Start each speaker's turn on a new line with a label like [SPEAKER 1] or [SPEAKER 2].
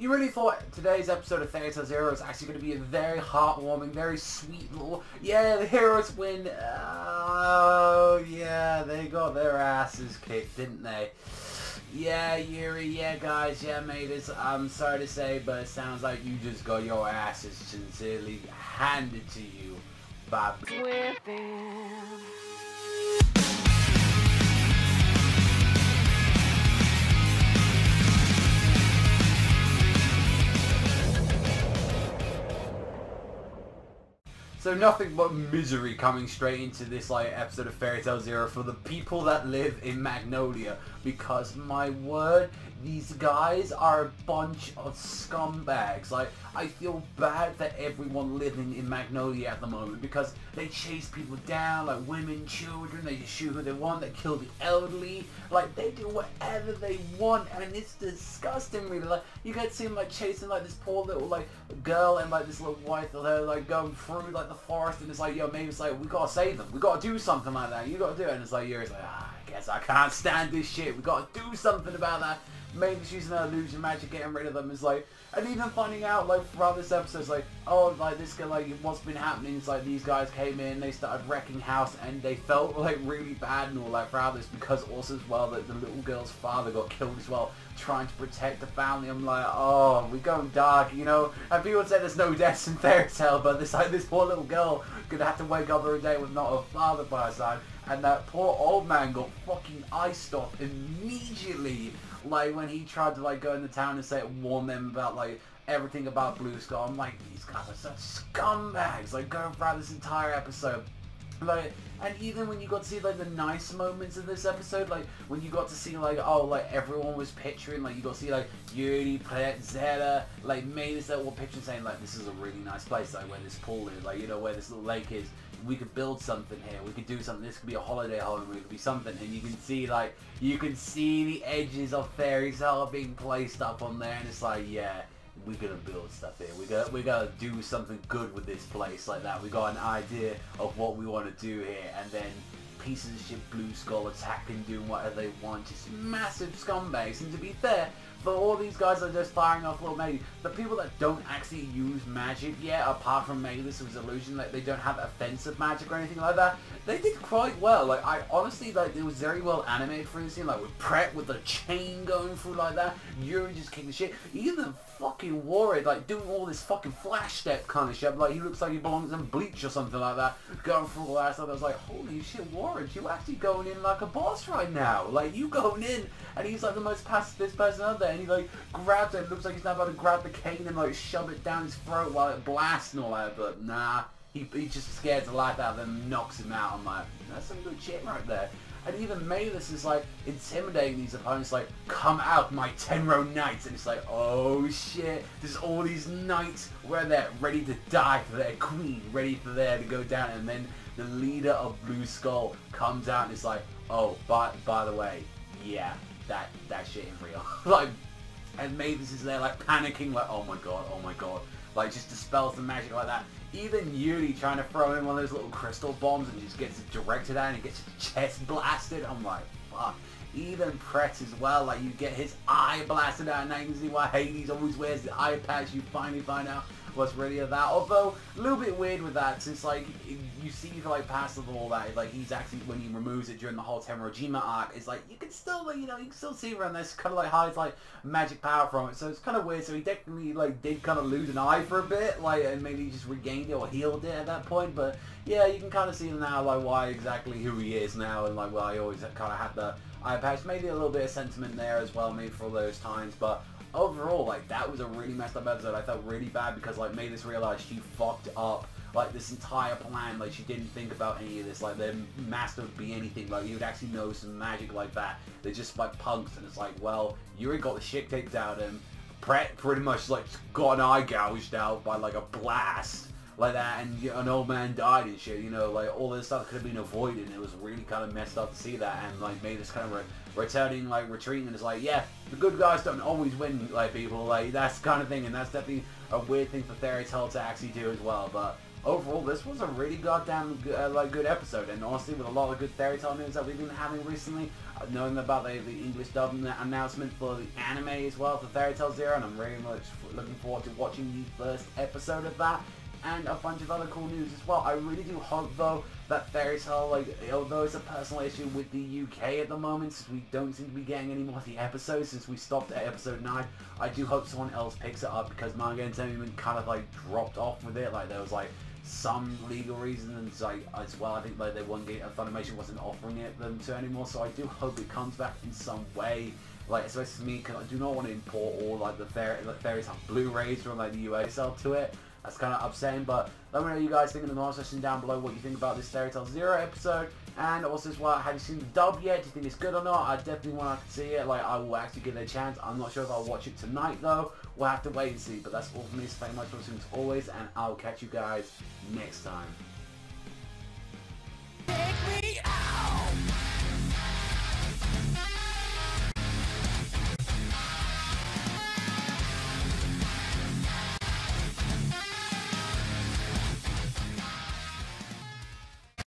[SPEAKER 1] You really thought today's episode of Fairy Tail ZERØ was actually going to be a very heartwarming, very sweet little, yeah, the heroes win. Oh, yeah, they got their asses kicked, didn't they? Yeah, Yuri, yeah, guys, yeah, Mavis, I'm sorry to say, but it sounds like you just got your asses sincerely handed to you by So nothing but misery coming straight into this episode of Fairy Tail ZERØ for the people that live in Magnolia, because my word, these guys are a bunch of scumbags. I feel bad for everyone living in Magnolia at the moment, because they chase people down, women, children, they just shoot who they want, they kill the elderly, they do whatever they want, and it's disgusting really. You get to see them chasing this poor little girl and this little wife of her going through the forest, and it's yo, maybe it's we gotta save them, we gotta do something like that, you gotta do it, and it's Yuri's I guess I can't stand this shit, we gotta do something about that. Maybe using her illusion magic, getting rid of them is and even finding out throughout this episode, it's oh, this guy, what's been happening is these guys came in, they started wrecking house, and they felt really bad and all throughout this, because also as well that the little girl's father got killed as well, trying to protect the family. I'm oh, we're going dark, you know. And people would say there's no deaths in Fairy Tail, but this this poor little girl gonna have to wake up every day with not a father by her side, and that poor old man got fucking iced off immediately. When he tried to go into town and warn them about everything about Blue Skull. I'm these guys are such scumbags, going throughout this entire episode. And even when you got to see the nice moments of this episode, when you got to see oh, everyone was picturing, you got to see Yuri, Pret, Zeta, Mavis, that were picturing saying this is a really nice place, where this pool is, you know, where this little lake is. We could build something here, we could do something, this could be a holiday home, it could be something, and you can see you can see the edges of Fairy Tail being placed up on there, and it's yeah, we're gonna build stuff here, we're gonna do something good with this place that, we got an idea of what we want to do here, and then pieces of shit Blue Skull attacking, doing whatever they want, just massive scumbags. And to be fair, for all these guys that are just firing off little Mavis, the people that don't actually use magic yet, apart from Mavis who's illusion, they don't have offensive magic or anything like that, they did quite well. I honestly, it was very well animated for this scene, with Pret with the chain going through that, Yuri just kicking shit, even fucking Warrior, doing all this fucking flash step kind of shit, he looks like he belongs in Bleach or something like that, going through all that stuff. I was holy shit, Warrior, you actually going in like a boss right now, you going in, and he's the most pacifist person out there, and he grabs it, looks like he's now about to grab the cane and shove it down his throat while it blasts and all that, but nah, he just scares the life out of them, knocks him out. I'm that's some good shit right there. And even Mavis is intimidating these opponents, come out my Tenro Knights, and it's oh shit, there's all these knights where they're ready to die for their queen, ready for there to go down, and then the leader of Blue Skull comes out and it's oh, by the way, yeah, that shit is real. And Mavis is there panicking, oh my god, just dispels the magic like that. Even Yuri trying to throw in one of those little crystal bombs and just gets it directed at and he gets his chest blasted. I'm fuck. Even Pret as well, you get his eye blasted out, and now you can see why Hades always wears the eye patch. You finally find out what's really of that. Although, a little bit weird with that, since you see past of all that, he's actually, when he removes it during the whole Tenrojima arc, it's you can still, you can still see around this, kind of hides magic power from it, so it's kind of weird. So he definitely did kind of lose an eye for a bit, and maybe he just regained it or healed it at that point, but yeah, you can kind of see now why exactly who he is now, and why he always kind of had the eye patch. Maybe a little bit of sentiment there as well, maybe for those times, but overall, that was a really messed up episode. I felt really bad because, Mavis realized she fucked up, this entire plan. She didn't think about any of this. Their master would be anything. You would actually know some magic like that. They're just, punks, and it's well, Yuri got the shit kicked out of him. Pret pretty much, got an eye gouged out by, a blast. That, and an old man died and shit, you know, all this stuff could have been avoided, and it was really kind of messed up to see that, and Mavis kind of returning, retreating, and it's yeah, the good guys don't always win, people, that's the kind of thing, and that's definitely a weird thing for Fairy Tail to actually do as well. But overall, this was a really goddamn good episode, and honestly, with a lot of good Fairy Tail news that we've been having recently, knowing about the English dub announcement for the anime as well for Fairy Tail Zero, and I'm very much looking forward to watching the first episode of that, and a bunch of other cool news as well. I really do hope though that Fairy Tail, like, although it's a personal issue with the UK at the moment, since we don't seem to be getting any more of the episodes since we stopped at episode 9, I do hope someone else picks it up, because Manga Entertainment kind of like dropped off with it. Like, there was like some legal reasons, like, as well. I think like they wouldn't get, Funimation wasn't offering it them to anymore, so I do hope it comes back in some way. Like, especially me, because I do not want to import all like the Fairy Tail Blu-rays from like the US to it. That's kind of upsetting, but let me know what you guys think in the comment section down below, what you think about this Fairy Tail Zero episode, and also as well, have you seen the dub yet? Do you think it's good or not? I definitely want to see it. Like, I will actually give it a chance. I'm not sure if I'll watch it tonight though. We'll have to wait and see, but that's all from me. So thank you much for watching as always, and I'll catch you guys next time.